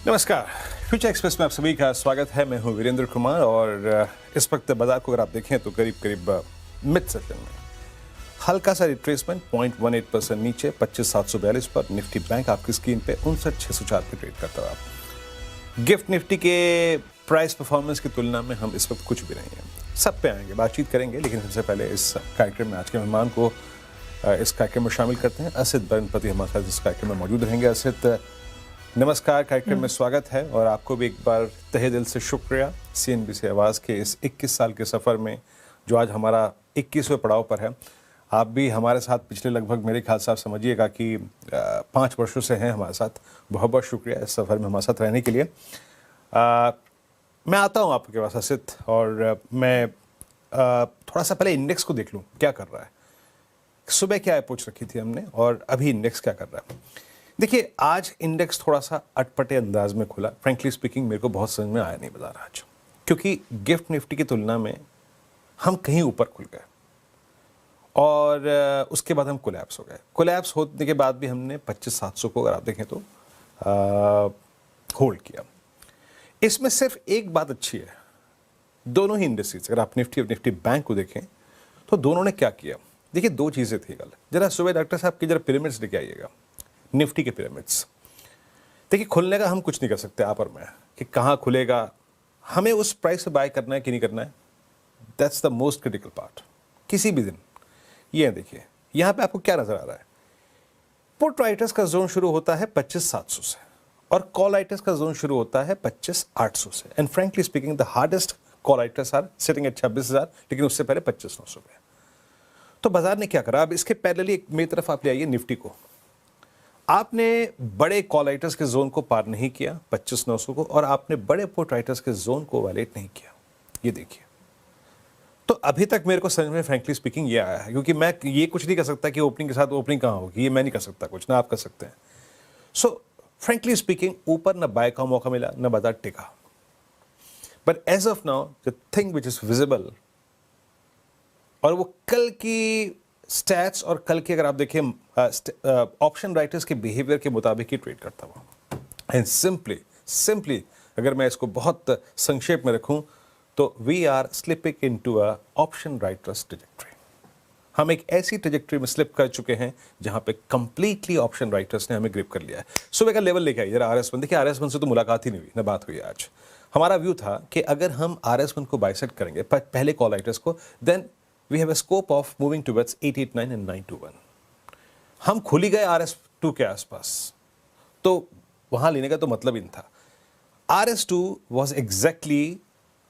नमस्कार, future express में आप सभी का स्वागत है। मैं हूं वीरेंद्र कुमार और इस वक्त बाजार को अगर आप देखें तो करीब करीब मिड सेशन में हल्का सा रिट्रेसमेंट 0.18% नीचे 25,742 पर निफ्टी बैंक आपकी स्क्रीन पे 59,604 पे ट्रेड करता हुआ। गिफ्ट निफ्टी के प्राइस परफॉर्मेंस की तुलना में हम इस वक्त कुछ भी नहीं है। सब पे आएंगे, बातचीत करेंगे, लेकिन सबसे पहले इस कार्यक्रम में आज के मेहमान को इस कार्यक्रम में शामिल करते हैं। असित बरनपति हमारे साथ इस कार्यक्रम में मौजूद रहेंगे। असित, नमस्कार, कार्यक्रम में स्वागत है और आपको भी एक बार तहे दिल से शुक्रिया CNBC आवाज़ के इस 21 साल के सफ़र में जो आज हमारा 21वें पड़ाव पर है। आप भी हमारे साथ पिछले लगभग मेरे ख्याल से आप समझिएगा कि 5 वर्षों से हैं हमारे साथ। बहुत बहुत शुक्रिया इस सफ़र में हमारे साथ रहने के लिए। मैं आता हूँ आपके पास असित, और मैं थोड़ा सा पहले इंडेक्स को देख लूँ क्या कर रहा है। सुबह क्या अप्रोच रखी थी हमने और अभी इंडेक्स क्या कर रहा है। देखिए, आज इंडेक्स थोड़ा सा अटपटे अंदाज में खुला। फ्रेंकली स्पीकिंग मेरे को बहुत समझ में आया नहीं बाजार आज, क्योंकि गिफ्ट निफ्टी की तुलना में हम कहीं ऊपर खुल गए और उसके बाद हम कोलैप्स हो गए। कोलैप्स होने के बाद भी हमने 25,700 को अगर आप देखें तो होल्ड किया। इसमें सिर्फ एक बात अच्छी है, दोनों ही इंडस्ट्रीज, अगर आप निफ्टी और निफ्टी बैंक को देखें तो दोनों ने क्या किया। देखिए, दो चीज़ें थी कल। जरा सुबह डॉक्टर साहब की जरा पिरामिड्स लेके आइएगा, निफ्टी के पिरामिड्स। देखिए, खुलने का हम कुछ नहीं कर सकते आप और मैं कि कहाँ खुलेगा, हमें उस प्राइस से बाय करना है कि नहीं करना है। That's the most critical part किसी भी दिन। ये देखिए, यहाँ पे आपको क्या नजर आ रहा है। पुट राइटर्स का जोन शुरू होता है 25,700 से और कॉल राइटर्स का जोन शुरू होता है 25,800 से। And frankly speaking the hardest call writers are sitting at 26,000, लेकिन उससे पहले 25,900 पे। तो बाजार ने क्या करा। अब इसके पैरेलली मेरी तरफ आप ले आइए निफ्टी को। आपने बड़े कॉल राइटर्स के जोन को पार नहीं किया 25,900 को, और आपने बड़े पुट राइटर्स के जोन को वायलेट नहीं किया। ये देखिए, तो अभी तक मेरे को समझ में फ्रैंकली स्पीकिंग ये आया है, क्योंकि मैं ये कुछ नहीं कर सकता कि ओपनिंग के साथ ओपनिंग कहाँ होगी, ये मैं नहीं कर सकता कुछ, ना आप कर सकते हैं। सो फ्रैंकली स्पीकिंग ऊपर ना बाय का मौका मिला, ना बाजार टिका। But as of now the thing which is visible, और वो कल की स्टैट्स और कल के अगर आप देखें ऑप्शन राइटर्स के बिहेवियर के मुताबिक ही ट्रेड करता हुआ। एंड सिंपली अगर मैं इसको बहुत संक्षेप में रखूं तो we are slipping into a option writers trajectory. हम एक ऐसी ट्रेजेक्ट्री में स्लिप कर चुके हैं जहां पे कंप्लीटली ऑप्शन राइटर्स ने हमें ग्रिप कर लिया है। सुबह का लेवल लेके आइए जरा RS1। देखिए, RS1 से तो मुलाकात ही नहीं हुई, ना बात हुई आज। हमारा व्यू था कि अगर हम RS1 को बाइसेक्ट करेंगे पहले कॉल राइटर्स को, then we have a scope of moving towards 889 and 921। हम खुली गए RS2 के आसपास, तो वहां लेने का तो मतलब ही नहीं था। RS2 was exactly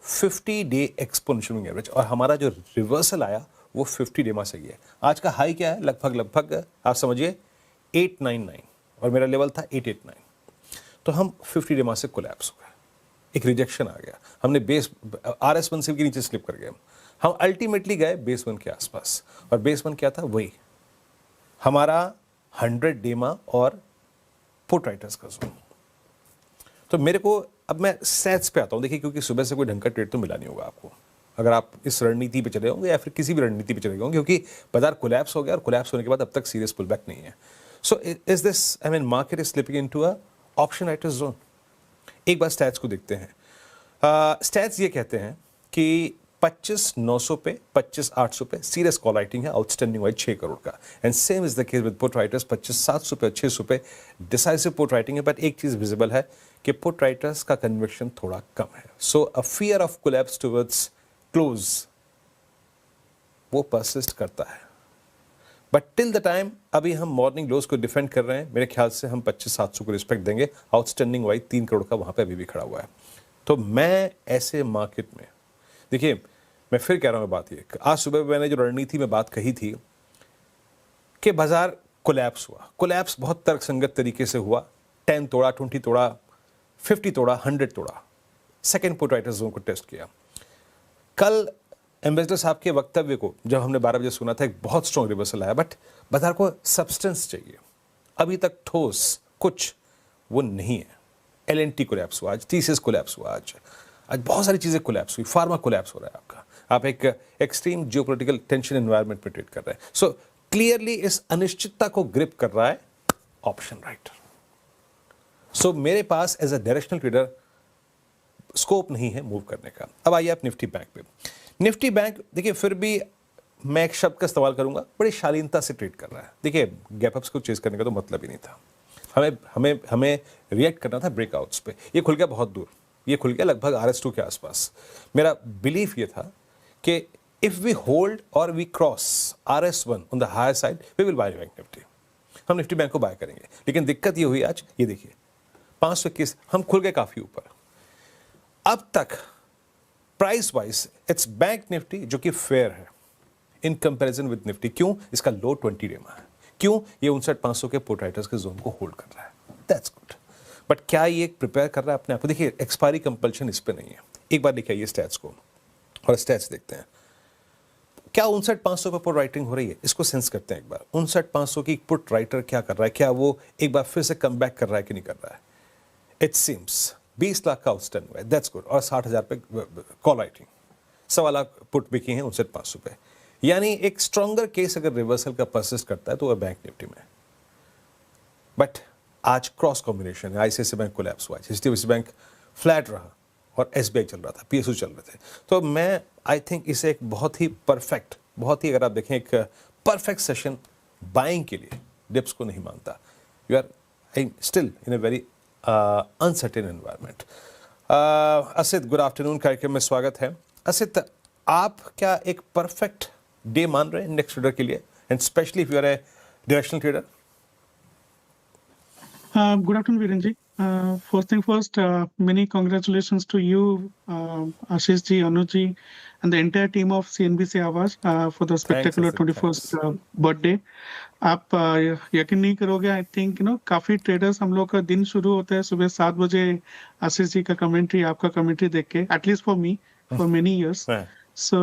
50-day exponential moving average, और हमारा जो रिवर्सल आया वो 50 डे में से है। आज का हाई क्या है, लगभग आप समझिए 899, और मेरा लेवल था 889। तो हम 50 डे में से कोलैप्स हो गए, एक रिजेक्शन आ गया। हमने बेस RS1 से भी नीचे स्लिप कर गए। हम अल्टीमेटली गए बेस 1 के आसपास, और बेस 1 क्या था, वही हमारा 100 डेमा और पुट राइटर्स का जोन। तो मेरे को अब मैं सेट्स पे आता हूं। देखिए, क्योंकि सुबह से कोई ढंग का ट्रेड तो मिला नहीं होगा आपको अगर आप इस रणनीति पे चले होंगे या फिर किसी भी रणनीति पे चले होंगे, क्योंकि बाजार कोलैप्स हो गया, और कोलैप्स होने के बाद अब तक सीरियस पुल बैक नहीं है। So is this, I mean, market is slipping into a option writers zone. एक बार स्टैट्स को देखते हैं। स्टैट्स ये कहते हैं कि 25,900 पे 25,800 पे सीरियस कॉल राइटिंग है, आउटस्टैंडिंग वाइज 6 करोड़ का। And same is the case with put writers, 25,700 पे 600 पे डिसाइसिव पुट राइटिंग है। बट एक चीज विजिबल है कि पुट राइटर्स का कन्विक्शन थोड़ा कम है। So a fear of collapse towards close वो परसिस्ट करता है। बट टिल द टाइम अभी हम मॉर्निंग लोज को डिफेंड कर रहे हैं। मेरे ख्याल से हम 25,700 को रिस्पेक्ट देंगे। आउटस्टैंडिंग वाइज 3 करोड़ का वहां पे अभी भी खड़ा हुआ है। तो मैं ऐसे मार्केट में, देखिए, मैं फिर कह रहा हूं बात ये, आज सुबह मैंने जो रणनीति में बात कही थी कि बाजार कोलैप्स हुआ। कोलैप्स बहुत तर्कसंगत तरीके से हुआ। 10 तोड़ा, 20 तोड़ा, 50 तोड़ा, 100 तोड़ा, सेकेंड पुट राइटर्स जोन को टेस्ट किया। कल एम्बेसडर साहब के वक्तव्य को जब हमने 12 बजे सुना था, एक बहुत स्ट्रॉन्ग रिवर्सल आया। बट बाजार को सब्सटेंस चाहिए, अभी तक ठोस कुछ वो नहीं है। LNT कोलैप्स हुआ आज, TCS कोलैप्स हुआ आज बहुत सारी चीजें कोलैप्स हुई। फार्मा कोलैप्स हो रहा है आपका। आप एक एक्सट्रीम जियोपॉलिटिकल टेंशन एनवायरनमेंट में ट्रेड कर रहे हैं। सो क्लियरली इस अनिश्चितता को ग्रिप कर रहा है ऑप्शन राइटर। सो मेरे पास as a directional trader scope नहीं है मूव करने का। अब आइए आप निफ्टी बैंक पे। निफ्टी बैंक देखिए फिर भी मैं एक शब्द का इस्तेमाल करूंगा, बड़ी शालीनता से ट्रेड कर रहा है। देखिए गैप अप्स को चेज करने का तो मतलब ही नहीं था, हमें हमें हमें रिएक्ट करना था ब्रेकआउट्स पे। ये खुल गया बहुत दूर, ये खुल गया लगभग RS2 के आसपास। मेरा बिलीफ ये था कि इफ वी होल्ड और we cross RS1 on the higher side we will buy Bank Nifty, हम निफ्टी बैंक को बाय करेंगे। लेकिन दिक्कत ये हुई आज, ये देखिए 521 हम खुल गए काफी ऊपर। अब तक price wise it's bank Nifty जो कि फेयर है इन कंपैरिजन विद निफ्टी। क्यों? इसका लो 20 डे में है। क्यों? ये 59,500 के पुट राइटर्स के जोन को होल्ड कर रहा है, दैट्स गुड। बट क्या ये प्रिपेयर कर रहा है अपने आप को? देखिए एक्सपायरी कंपल्शन इस पे नहीं है। एक बार देखिए ये स्टैट्स को और स्टैट्स देखते हैं। क्या 59,500 पे पुट राइटिंग हो रही है? इसको सेंस करते हैं एक बार। 59,500 की पुट राइटर क्या कर रहा है? क्या वो एक बार फिर से कम बैक कर रहा है कि नहीं कर रहा है? इट सीम्स 20 लाख का आउटस्टैंड हुआ है, दैट्स गुड। और 60,000 पे कॉल राइटिंग, 1.25 लाख पुट बिकी हैं 59,500 पे। यानी एक स्ट्रॉन्गर केस अगर रिवर्सल का परसिस्ट करता है तो वह बैंक निफ्टी में। बट आज क्रॉस कॉम्बिनेशन है, ICICI बैंक कोलैप्स हुआ, HDFC बैंक फ्लैट रहा और SBI चल रहा था, PSU चल रहे थे। तो मैं आई थिंक इसे एक बहुत ही परफेक्ट, बहुत ही अगर आप देखें एक परफेक्ट सेशन बाइंग के लिए डिप्स को नहीं मानता। You are still in a very uncertain environment. Asit good afternoon, कार्यक्रम में स्वागत है। असित, आप क्या एक परफेक्ट डे मान रहे हैं इंडेक्स ट्रेडर के लिए, and specially if you are a directional trader? Good afternoon, Virenji. First thing first, many congratulations to you, Ashish ji, Anuj ji, and the entire team of CNBC Awaaz for the spectacular Asit, 21st birthday. आप यकीन नहीं करोगे, I think काफी traders हम लोग का दिन शुरू होता है सुबह 7 बजे आशीष जी का कमेंट्री, आपका कमेंट्री देख के, at least for me, for many years. So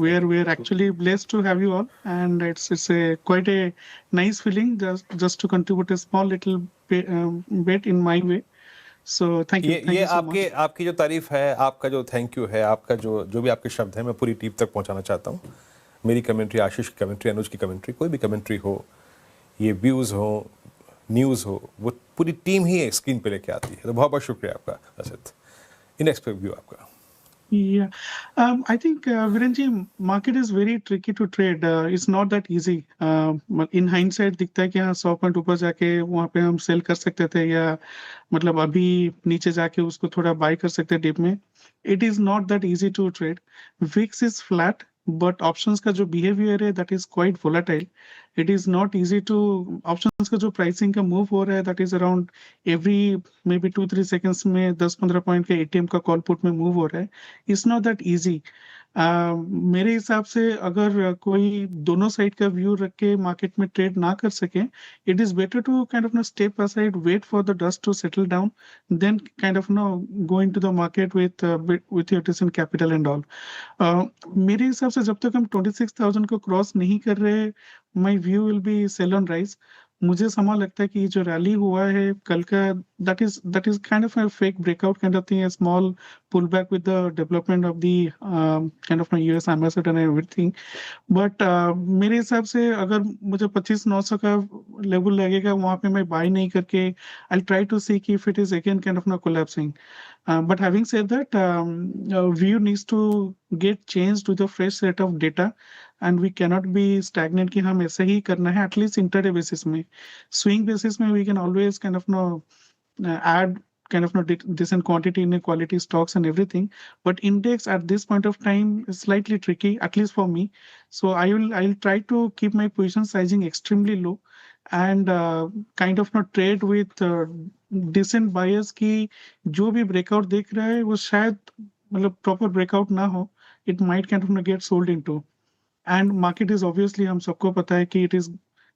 we're actually blessed to have you all, and it's a quite a nice feeling just to contribute a small little bit in my way. So thank you ये so आपके much. आपकी जो तारीफ है, आपका जो thank you है, आपका जो भी आपके शब्द हैं, मैं पूरी टीम तक पहुंचाना चाहता हूं। मेरी कमेंट्री, आशीष की कमेंट्री, अनुज की कमेंट्री, कोई भी कमेंट्री हो, ये व्यूज हो, न्यूज हो, वो पूरी टीम ही स्क्रीन पे लेके आती है। तो बहुत बहुत शुक्रिया आपका असित। इंडेक्स पे व्यू आपका। Yeah, I think Virenji, market is very tricky to trade. It's not that easy. In hindsight दिखता है कि हाँ 100 पॉइंट ऊपर जाके वहाँ पे हम सेल कर सकते थे, या मतलब अभी नीचे जाके उसको थोड़ा बाय कर सकते हैं डिप में. It is not that easy to trade. VIX is flat, but options का जो behavior है that is quite volatile. It is not easy to options का जो pricing का move हो रहा है that is around every maybe 2-3 seconds में 10-15 पॉइंट के ATM का कॉल पुट में मूव हो रहा है. It's not that easy. मेरे हिसाब से अगर कोई दोनों साइड का व्यू रख के मार्केट में ट्रेड ना कर सके, it is better to kind of no step aside, wait for the dust to settle down, then kind of no go into the market with your decent capital and all. मेरे हिसाब से जब तक हम 26,000 को क्रॉस नहीं कर रहे, my view will be sell on rise. मुझे समा लगता है कि जो रैली हुआ है कल का, that is kind of a fake breakout kind of thing, a small pullback with the development of the kind of US ambassador and everything. But मेरे हिसाब से अगर मुझे 25,900 का लेवल लगेगा, वहां पे मैं बाय नहीं करके I'll try to see if it is again kind of not collapsing. But having said that, view needs to get changed with a fresh set of data, and we cannot be stagnant कि हम ऐसे ही करना है. At least intraday basis में, swing basis में we can always kind of add kind of decent quantity in quality stocks and everything, but index at this point of time is slightly tricky, at least for me. So I'll try to keep my position sizing extremely low, and kind of trade with decent buyers की जो भी breakout देख रहा है वो शायद मतलब proper breakout ना हो, it might kind of get sold into. And market is obviously हम सबको पता है कि it is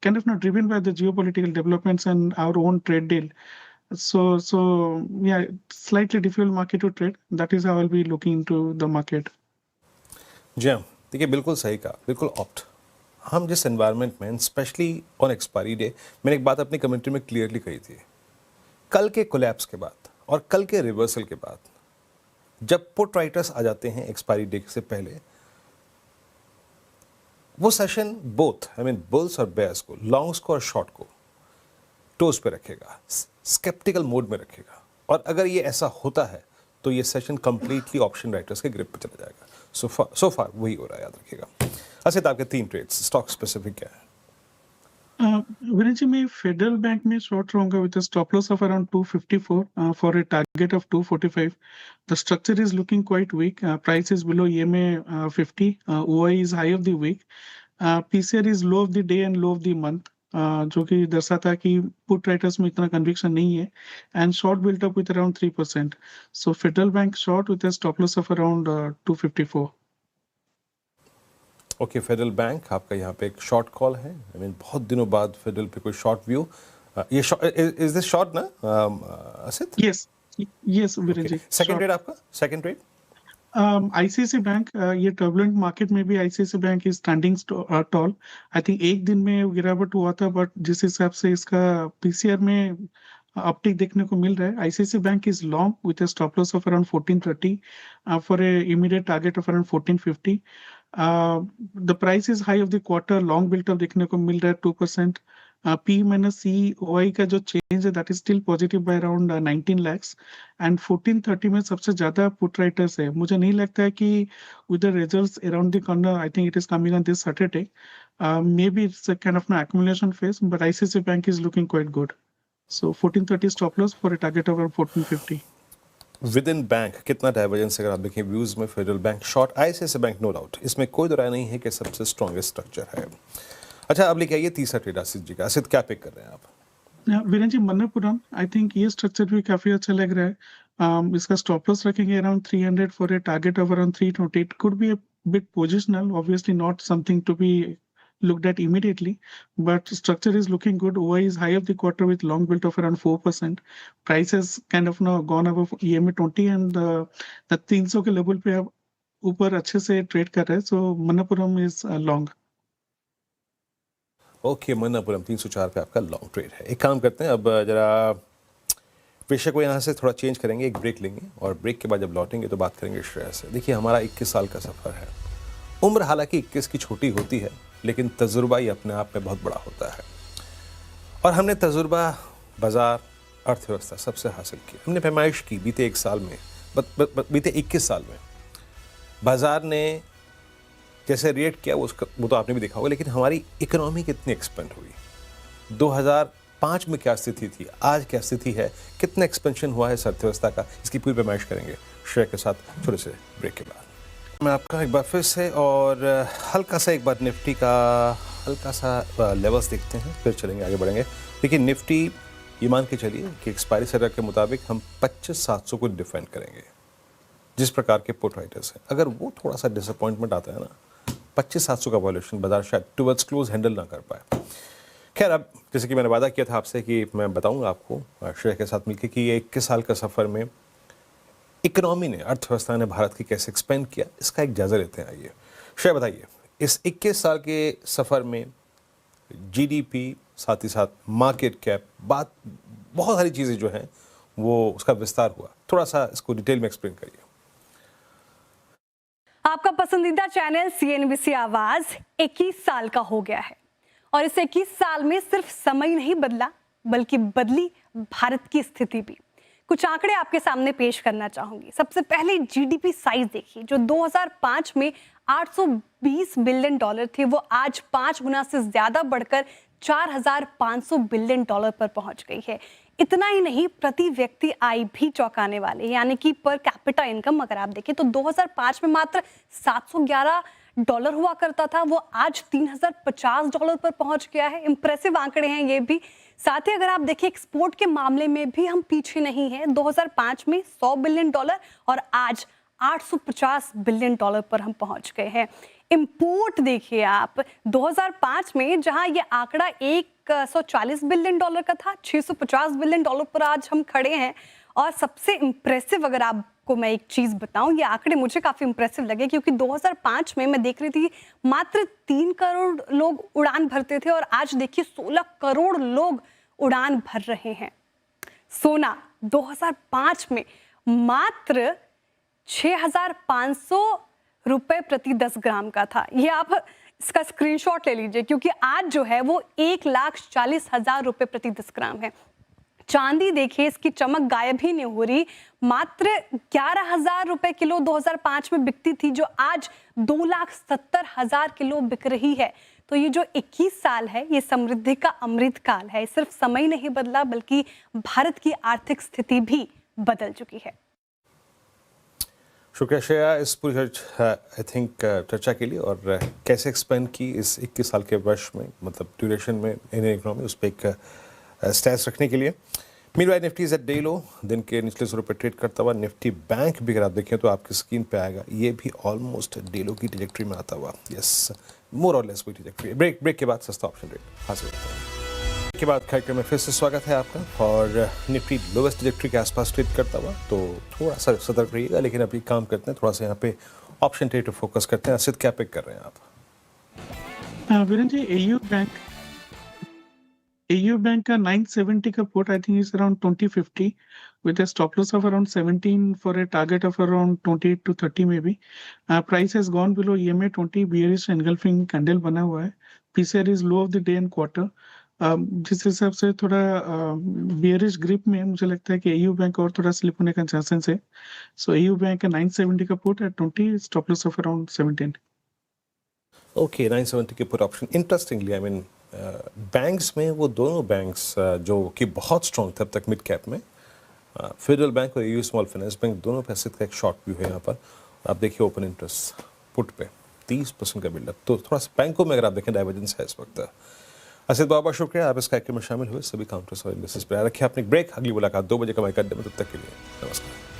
kind of not driven by the geopolitical developments and our own trade deal. So yeah, slightly difficult market to trade. That is how I'll be looking into the market. जी हाँ, देखिए बिल्कुल सही कहा, बिल्कुल opt. हम जिस environment में, specially on expiry day, मैंने एक बात अपनी कमेंट्री में क्लियरली कही थी, कल के कोलैप्स के बाद और कल के रिवर्सल के बाद जब पुट राइटर्स आ जाते हैं एक्सपायरी डे से पहले, वो session both I mean bulls और बेयर्स को, लॉन्ग्स को और शॉर्ट को, टोज पे रखेगा, स्केप्टिकल मोड में रखेगा, और अगर ये ऐसा होता है तो ये सेशन कंप्लीटली ऑप्शन राइटर्स के ग्रिप पे चला जाएगा। सो फार वही हो रहा है, याद रखिएगा। असित, आपके 3 ट्रेड्स स्टॉक स्पेसिफिक क्या है? विरेन जी, मैं फेडरल बैंक में शॉर्ट रहूंगा with stop loss of around 254 for a target of 245. The structure is looking quite weak. Price is below EMA 50. OI is high of the week. PCR is low of the day and low of the month, जो कि दर्शाता है कि put writers में इतना conviction नहीं है, and short built up with around 3%. So federal bank short with stop loss of around 254. Okay, federal bank आपका यहाँ पे एक शॉर्ट कॉल है। आई मीन बहुत दिनों बाद फेडरल पे कोई शॉर्ट व्यू। ये इज दिस शॉर्ट ना Asit? Yes, yes Viren ji, second trade आपका, सेकंड ट्रेड? आईसीआईसी बैंक, ये टर्बुलेंट मार्केट में भी ICICI bank is standing tall. I think एक दिन में गिरावट हुआ था, बट जिस हिसाब से इसका पीसीआर में अपटिक देखने को मिल रहा है, ICICI bank is long with a stop loss of around 1430 for a immediate target of around 1450. The price is high of the quarter, long built up देखने को मिल रहा है 2%. P minus C OI का जो चेंज है that is still positive by around 19 lakhs, and 1430 में सबसे ज्यादा पुट राइटर्स है. मुझे नहीं लगता है कि with the results around the corner, I think it is coming on this Saturday, may be it's a kind of an accumulation phase, but ICICI Bank is looking quite good. So 1430 stop loss for a target of around 1450. Within bank कितना divergence अगर आप देखें views में, federal bank short, ICICI bank no doubt, इसमें कोई दो राय नहीं है कि सबसे स्ट्रॉन्गेस्ट स्ट्रक्चर है। अच्छा, अब लेके आइए तीसरा ट्रेड आसित जी का। आसित, क्या पिक कर रहे हैं आप? वीरेन जी, मन्नपुरम, आई थिंक ये स्ट्रक्चर भी काफी अच्छा लग रहा है. इसका स्टॉप लॉस रखेंगे around 300 for a target of around 320. It could be a bit positional, obviously not something to be looked at immediately, but structure is looking good. OI is high of the quarter with long built of around 4%. Price has kind of now gone above EMA 20, and the 300 के level पे अब ऊपर अच्छे से trade कर रहे हैं. So मन्नपुरम is long. Okay, Manappuram 304 पे आपका लॉन्ग ट्रेड है। एक काम करते हैं, अब जरा विषय को यहाँ से थोड़ा चेंज करेंगे, एक ब्रेक लेंगे, और ब्रेक के बाद जब लौटेंगे तो बात करेंगे श्रेया से। देखिए, हमारा 21 साल का सफ़र है। उम्र हालांकि 21 की छोटी होती है, लेकिन तजुर्बा ही अपने आप में बहुत बड़ा होता है, और हमने तजुर्बा बाजार, अर्थव्यवस्था सबसे हासिल किया। हमने पैमाइश की बीते 1 साल में, बीते 21 साल में बाजार ने जैसे रिएक्ट किया वो तो आपने भी देखा होगा, लेकिन हमारी इकोनॉमी कितनी एक्सपेंड हुई, 2005 में क्या स्थिति थी, आज क्या स्थिति है, कितना एक्सपेंशन हुआ है इस अर्थव्यवस्था का, इसकी पूरी पैमाइश करेंगे श्रेया के साथ छोटे से ब्रेक के बाद। मैं आपका एक बार फिर से, और हल्का सा एक बार निफ्टी का हल्का सा लेवल्स देखते हैं, फिर चलेंगे, आगे बढ़ेंगे। देखिए, निफ्टी ये मान के चलिए कि एक्सपायरी सेटर के मुताबिक हम 25,700 को डिफेंड करेंगे। जिस प्रकार के पुट राइटर्स हैं, अगर वो थोड़ा सा डिसअपॉइंटमेंट आता है ना, 25,700 का वॉल्यूशन बाजार शायद टुवर्ड्स क्लोज हैंडल ना कर पाए। खैर, अब जैसे कि मैंने वादा किया था आपसे कि मैं बताऊंगा आपको श्रेया के साथ मिलकर कि ये 21 साल का सफ़र में इकोनॉमी ने, अर्थव्यवस्था ने भारत की कैसे एक्सपेंड किया, इसका एक जायजा लेते हैं। आइए श्रेया, बताइए, इस 21 साल के सफ़र में जीडीपी, साथ ही साथ मार्केट कैप, बात बहुत सारी चीज़ें जो हैं वो उसका विस्तार हुआ, थोड़ा सा इसको डिटेल में एक्सप्लेन करिए। आपका पसंदीदा चैनल CNBC आवाज 21 साल का हो गया है, और इस 21 साल में सिर्फ समय नहीं बदला, बल्कि बदली भारत की स्थिति भी। कुछ आंकड़े आपके सामने पेश करना चाहूंगी। सबसे पहले जीडीपी साइज देखिए, जो 2005 में 820 बिलियन डॉलर थे, वो आज 5 गुना से ज्यादा बढ़कर 4,500 बिलियन डॉलर पर पहुंच गई है। इतना ही नहीं, प्रति व्यक्ति आय भी चौंकाने वाले, यानी कि पर कैपिटा इनकम अगर आप देखें तो 2005 में मात्र 711 डॉलर हुआ करता था, वो आज 3,050 डॉलर पर पहुंच गया है। इंप्रेसिव आंकड़े हैं ये भी। साथ ही अगर आप देखिए, एक्सपोर्ट के मामले में भी हम पीछे नहीं हैं। 2005 में 100 बिलियन डॉलर और आज 850 बिलियन डॉलर पर हम पहुंच गए हैं। इंपोर्ट देखिए आप, 2005 में जहां ये आंकड़ा 140 बिलियन डॉलर का था, 650 बिलियन डॉलर पर आज हम खड़े हैं। और सबसे इंप्रेसिव अगर आपको मैं एक चीज बताऊं, ये आंकड़े मुझे काफी इंप्रेसिव लगे, क्योंकि 2005 में मैं देख रही थी मात्र 3 करोड़ लोग उड़ान भरते थे, और आज देखिए 16 करोड़ लोग उड़ान भर रहे हैं। सोना 2005 में मात्र 6,500 रुपए प्रति 10 ग्राम का था। ये आप इसका स्क्रीनशॉट ले लीजिए, क्योंकि आज जो है वो 1,40,000 रुपए प्रति 10 ग्राम है। चांदी देखिए, इसकी चमक गायब ही नहीं हो रही, मात्र 11,000 रुपए किलो 2005 में बिकती थी, जो आज 2,70,000 किलो बिक रही है। तो ये जो 21 साल है, ये समृद्धि का अमृत काल है। सिर्फ समय नहीं बदला, बल्कि भारत की आर्थिक स्थिति भी बदल चुकी है। शुक्रिया श्रेया इस पूरी आई थिंक चर्चा के लिए, और कैसे एक्सपेंड की इस 21 साल के वर्ष में, मतलब ड्यूरेशन में इंडियन इकोनॉमी, उस पर एक स्टैंस रखने के लिए। Meanwhile Nifty is at day low, दिन के निचले स्वरूप पर ट्रेड करता हुआ। निफ्टी बैंक भी अगर आप देखें तो आपकी स्क्रीन पे आएगा, ये भी ऑलमोस्ट डे लो की ट्रैजेक्टरी में आता हुआ। यस, मोर और लेस वही ट्रैजेक्टरी। ब्रेक के बाद सस्ता ऑप्शन रेट हासिल होता है। के बाद कार्यक्रम में फिर से स्वागत है आपका, और निफ्टी लोवेस्ट ट्रैजेक्टरी के आसपास ट्रेड करता हुआ, तो थोड़ा सा सतर्क रहिएगा। लेकिन अभी काम करते हैं, थोड़ा सा यहाँ पे ऑप्शन ट्रेड पे फोकस करते हैं। असित, क्या पिक कर रहे हैं आप? वीरेन जी, AU बैंक का 970 का put I think is around 2050 with a stop loss of around 17 for a target of around 28 to 30 maybe. Price has gone below EMA 20, bearish engulfing candle बना हुआ है। PCR is low of the day and quarter. जिस हिसाब से थोड़ा bearish grip में मुझे लगता है कि AU बैंक और थोड़ा स्लिप होने का चांसेस है। So AU बैंक का 970 का put at 20, stop loss of around 17. Okay, 970 के put option. Interestingly I mean banks में वो दोनों बैंक्स जो कि बहुत स्ट्रॉन्ग थे अब तक मिड कैप में, फेडरल बैंक और AU स्मॉल फाइनेंस बैंक, दोनों पे असित का एक शॉर्ट व्यू है यहाँ पर। आप देखिए ओपन इंटरेस्ट पुट पे 30% का बिल्डअप, तो थोड़ा सा बैंकों में अगर आप देखें डाइवर्जेंस है इस वक्त। असित बहुत बहुत शुक्रिया, आप इस कार्यक्रम में शामिल हुए। सभी काउंटर्स और इंडस्ट्रीज पर रखिए अपने ब्रेक। अगली मुलाकात 2 बजे का माइक अड्डे में, तब तक के लिए नमस्कार।